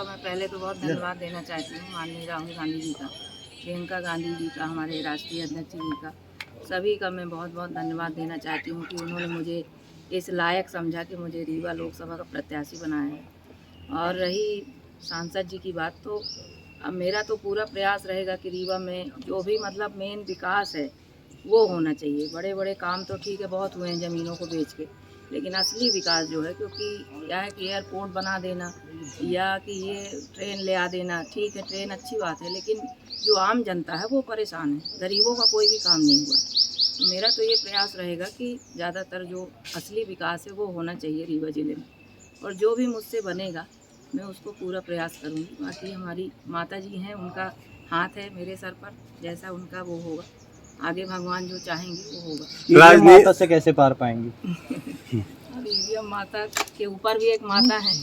का मैं पहले तो बहुत धन्यवाद देना चाहती हूँ माननीय राहुल गांधी जी का, प्रियंका गांधी जी का, हमारे राष्ट्रीय अध्यक्ष जी का, सभी का मैं बहुत बहुत धन्यवाद देना चाहती हूँ कि उन्होंने मुझे इस लायक समझा कि मुझे रीवा लोकसभा का प्रत्याशी बनाया है। और रही सांसद जी की बात, तो अब मेरा तो पूरा प्रयास रहेगा कि रीवा में जो भी मतलब मेन विकास है वो होना चाहिए। बड़े बड़े काम तो ठीक है बहुत हुए हैं ज़मीनों को बेच के, लेकिन असली विकास जो है, क्योंकि क्या है कि एयरपोर्ट बना देना या कि ये ट्रेन ले आ देना, ठीक है ट्रेन अच्छी बात है, लेकिन जो आम जनता है वो परेशान है, गरीबों का कोई भी काम नहीं हुआ। तो मेरा तो ये प्रयास रहेगा कि ज़्यादातर जो असली विकास है वो होना चाहिए रीवा ज़िले में, और जो भी मुझसे बनेगा मैं उसको पूरा प्रयास करूँगी। बाकी हमारी माता जी हैं, उनका हाथ है मेरे सर पर, जैसा उनका वो होगा, आगे भगवान जो चाहेंगे वो होगा। ईवीएम माता से कैसे पार पाएंगी? और ईवीएम माता के ऊपर भी एक माता है,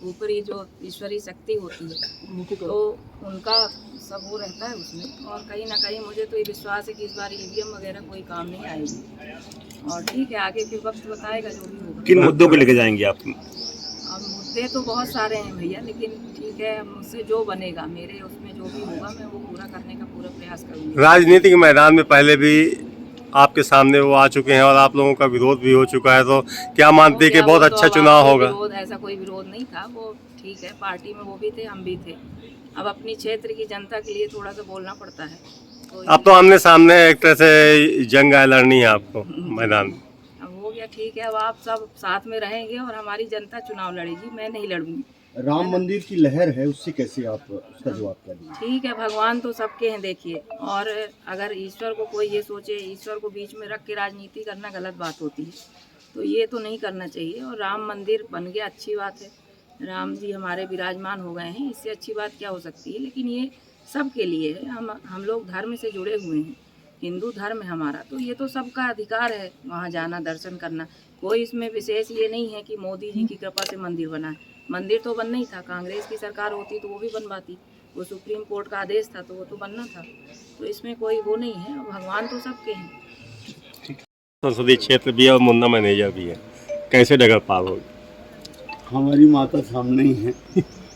ऊपरी जो ईश्वरी शक्ति होती है, तो उनका सब वो रहता है उसमें। और कहीं ना कहीं मुझे तो ये विश्वास है कि इस बार ईवीएम वगैरह कोई काम नहीं आएगी। और ठीक है, आगे फिर वक्त बताएगा जो भी होगा। किन मुद्दों को लेके जाएंगे आप? अब मुद्दे तो बहुत सारे हैं भैया, लेकिन ठीक है मुझसे जो बनेगा, मेरे उसमें जो भी होगा मैं वो पूरा करने का पूरा प्रयास करूँगी। राजनीति के मैदान में पहले भी आपके सामने वो आ चुके हैं और आप लोगों का विरोध भी हो चुका है, तो क्या मानते हैं कि बहुत अच्छा चुनाव होगा? विरोध, ऐसा कोई विरोध नहीं था, वो ठीक है, पार्टी में वो भी थे हम भी थे। अब अपनी क्षेत्र की जनता के लिए थोड़ा सा बोलना पड़ता है। अब तो आमने सामने एक तरह से जंग लड़नी है आपको मैदान में। अब हो गया, ठीक है, अब आप सब साथ में रहेंगे और हमारी जनता चुनाव लड़ेगी, मैं नहीं लड़ूंगी। राम मंदिर की लहर है, उससे कैसे आप उसका जवाब करेंगे? ठीक है, भगवान तो सबके हैं देखिए, और अगर ईश्वर को कोई ये सोचे, ईश्वर को बीच में रख के राजनीति करना गलत बात होती है, तो ये तो नहीं करना चाहिए। और राम मंदिर बन गया, अच्छी बात है, राम जी हमारे विराजमान हो गए हैं, इससे अच्छी बात क्या हो सकती है। लेकिन ये सबके लिए है, हम लोग धर्म से जुड़े हुए हैं, हिंदू धर्म है हमारा, तो ये तो सबका अधिकार है वहाँ जाना, दर्शन करना। कोई इसमें विशेष ये नहीं है कि मोदी जी की कृपा से मंदिर बना है। मंदिर तो बनना ही था, कांग्रेस की सरकार होती तो वो भी बनवाती, वो सुप्रीम कोर्ट का आदेश था तो वो तो बनना था, तो इसमें कोई वो नहीं है, भगवान तो सबके हैं। संसदीय क्षेत्र भी है और मुन्ना मैनेजर भी है, कैसे डगर पार होगी? हमारी माता सामने ही है,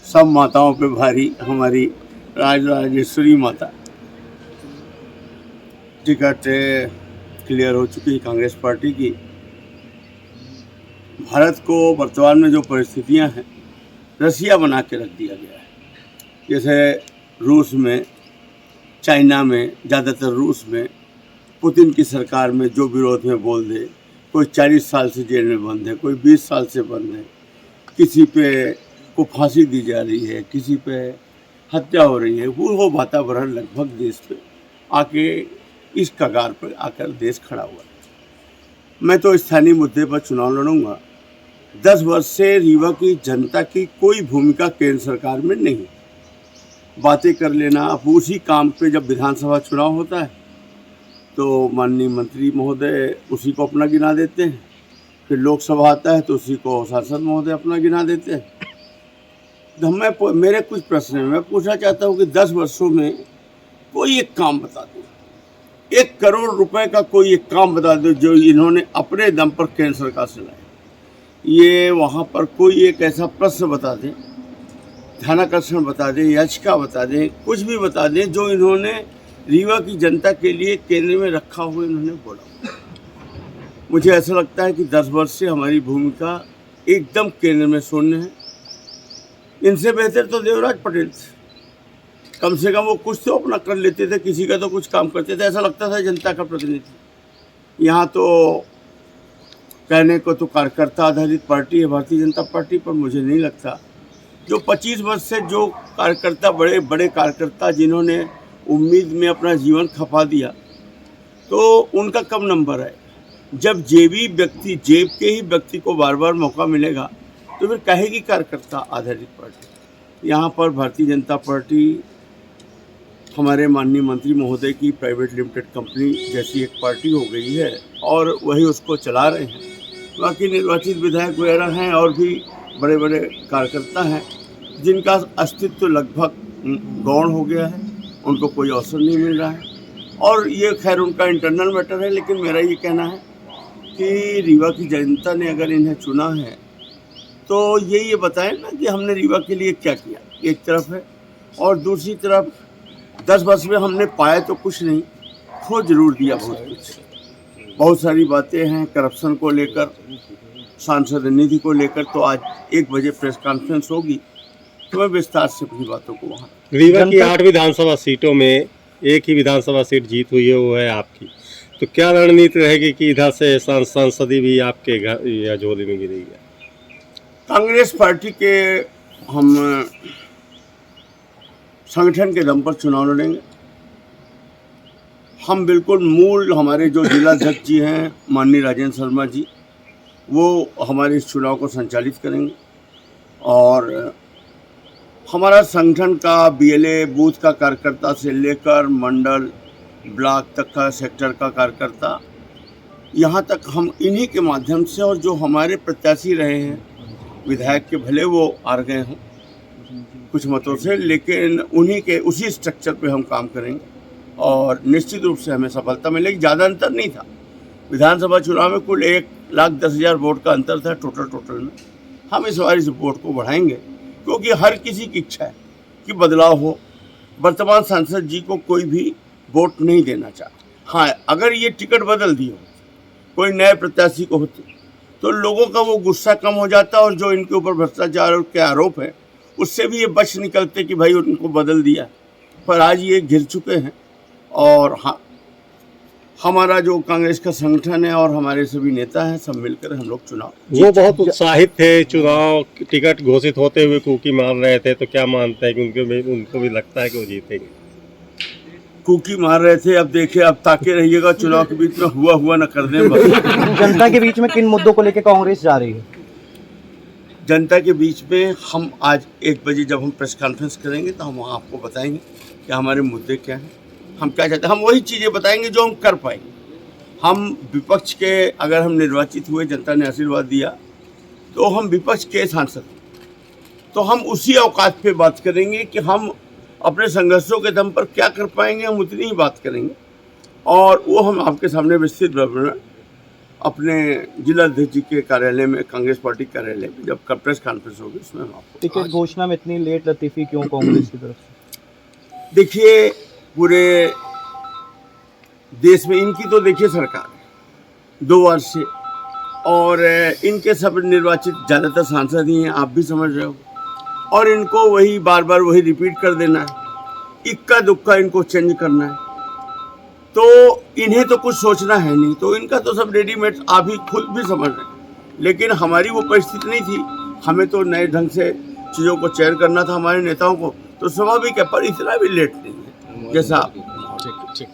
सब माताओं पे भारी हमारी राजराजेश्वरी माता। टिकट क्लियर हो चुकी है कांग्रेस पार्टी की। भारत को वर्तमान में जो परिस्थितियां हैं, रसिया बना के रख दिया गया है। जैसे रूस में, चाइना में, ज़्यादातर रूस में पुतिन की सरकार में जो विरोध में बोल दे, कोई 40 साल से जेल में बंद है, कोई 20 साल से बंद है, किसी पे को फांसी दी जा रही है, किसी पे हत्या हो रही है। वो वातावरण लगभग देश पे आके इस कगार पर आकर देश खड़ा हुआ है। मैं तो स्थानीय मुद्दे पर चुनाव लड़ूंगा। 10 वर्ष से रीवा की जनता की कोई भूमिका केंद्र सरकार में नहीं। बातें कर लेना, अब उसी काम पे जब विधानसभा चुनाव होता है तो माननीय मंत्री महोदय उसी को अपना गिना देते हैं, फिर लोकसभा आता है तो उसी को सांसद महोदय अपना गिना देते हैं। तो मेरे कुछ प्रश्न हैं, मैं पूछना चाहता हूँ कि 10 वर्षों में कोई एक काम बता दो, 1 करोड़ रुपए का कोई एक काम बता दो जो इन्होंने अपने दम पर केंद्र सरकार से लाया। ये वहाँ पर कोई एक ऐसा प्रश्न बता दें, ध्यानाकर्षण बता दें, याचिका बता दें, कुछ भी बता दें जो इन्होंने रीवा की जनता के लिए केंद्र में रखा हुआ इन्होंने बोला। मुझे ऐसा लगता है कि 10 वर्ष से हमारी भूमिका एकदम केंद्र में शून्य है। इनसे बेहतर तो देवराज पटेल थे, कम से कम वो कुछ तो अपना कर लेते थे, किसी का तो कुछ काम करते थे, ऐसा लगता था जनता का प्रतिनिधि। यहाँ तो कहने को तो कार्यकर्ता आधारित पार्टी है भारतीय जनता पार्टी, पर मुझे नहीं लगता जो 25 वर्ष से जो कार्यकर्ता, बड़े बड़े कार्यकर्ता जिन्होंने उम्मीद में अपना जीवन खपा दिया, तो उनका कब नंबर है। जब जेब के ही व्यक्ति को बार बार मौका मिलेगा तो फिर कहेगी कार्यकर्ता आधारित पार्टी। यहाँ पर भारतीय जनता पार्टी हमारे माननीय मंत्री महोदय की प्राइवेट लिमिटेड कंपनी जैसी एक पार्टी हो गई है और वही उसको चला रहे हैं। बाकी निर्वाचित विधायक वगैरह हैं और भी बड़े बड़े कार्यकर्ता हैं जिनका अस्तित्व लगभग गौण हो गया है, उनको कोई अवसर नहीं मिल रहा है। और ये खैर उनका इंटरनल मैटर है, लेकिन मेरा ये कहना है कि रीवा की जनता ने अगर इन्हें चुना है तो ये बताएं ना कि हमने रीवा के लिए क्या किया। एक तरफ है, और दूसरी तरफ 10 वर्ष में हमने पाया तो कुछ नहीं, खो जरूर दिया बहुत कुछ। बहुत सारी बातें हैं करप्शन को लेकर, सांसद निधि को लेकर। तो आज 1 बजे प्रेस कॉन्फ्रेंस होगी तो मैं विस्तार से अपनी बातों को वहाँ। रीवा की 8 विधानसभा सीटों में एक ही विधानसभा सीट जीत हुई है, वो है आपकी। तो क्या रणनीति रहेगी कि इधर से सांसदी भी आपके घर या झोली में गिरेगी? कांग्रेस पार्टी के हम संगठन के दम पर चुनाव लड़ेंगे। हम बिल्कुल मूल, हमारे जो जिलाध्यक्ष जी हैं माननीय राजेंद्र शर्मा जी, वो हमारे इस चुनाव को संचालित करेंगे। और हमारा संगठन का BLA बूथ का कार्यकर्ता से लेकर मंडल ब्लॉक तक का, सेक्टर का कार्यकर्ता, यहाँ तक हम इन्हीं के माध्यम से, और जो हमारे प्रत्याशी रहे हैं विधायक के, भले वो हार गए हों कुछ मतों से, लेकिन उन्हीं के उसी स्ट्रक्चर पे हम काम करेंगे और निश्चित रूप से हमें सफलता मिलेगी। ज़्यादा अंतर नहीं था विधानसभा चुनाव में, कुल 1,10,000 वोट का अंतर था टोटल में। हम इस बार इस वोट को बढ़ाएंगे क्योंकि हर किसी की इच्छा है कि बदलाव हो। वर्तमान सांसद जी को कोई भी वोट नहीं देना चाहता। हाँ, अगर ये टिकट बदल दी हो, कोई नए प्रत्याशी को होती, तो लोगों का वो गुस्सा कम हो जाता, और जो इनके ऊपर भ्रष्टाचार के आरोप है उससे भी ये बच निकलते कि भाई उनको बदल दिया। पर आज ये घिर चुके हैं। और हाँ, हमारा जो कांग्रेस का संगठन है और हमारे सभी नेता हैं, सब मिलकर हम लोग चुनाव। वो बहुत उत्साहित थे, चुनाव टिकट घोषित होते हुए कूकी मार रहे थे। तो क्या मानते हैं कि उनको भी लगता है कि वो जीतेंगे? कूकी मार रहे थे, अब देखिए, अब ताके रहिएगा, चुनाव के बीच में हुआ न कर दें बस। जनता के बीच में किन मुद्दों को लेकर कांग्रेस जा रही है? जनता के बीच में हम आज 1 बजे जब हम प्रेस कॉन्फ्रेंस करेंगे तो हम वहाँ आपको बताएंगे कि हमारे मुद्दे क्या हैं, हम क्या चाहते हैं। हम वही चीज़ें बताएंगे जो हम कर पाएंगे। हम विपक्ष के, अगर हम निर्वाचित हुए, जनता ने आशीर्वाद दिया, तो हम विपक्ष के सांसद, तो हम उसी औकात पे बात करेंगे कि हम अपने संघर्षों के दम पर क्या कर पाएंगे, हम उतनी ही बात करेंगे। और वो हम आपके सामने विस्तृत विवरण अपने जिलाध्यक्ष जी के कार्यालय में, कांग्रेस पार्टी कार्यालय में जब प्रेस कॉन्फ्रेंस होगी उसमें हम आपको। टिकट घोषणा में इतनी लेट लतीफ़ी क्यों कांग्रेस की तरफ से? देखिए, पूरे देश में इनकी तो देखिए सरकार है 2 वर्ष से, और इनके सब निर्वाचित ज़्यादातर सांसद ही हैं, आप भी समझ रहे हो। और इनको वही बार बार वही रिपीट कर देना है, इक्का दुक्का इनको चेंज करना है। तो इन्हें तो कुछ सोचना है नहीं, तो इनका तो सब रेडीमेड आप ही खुद भी समझ रहे हैं। लेकिन हमारी वो परिस्थिति नहीं थी, हमें तो नए ढंग से चीज़ों को चयन करना था हमारे नेताओं को, तो स्वाभाविक है। पर इतना भी लेट नहीं है जैसा ठीक।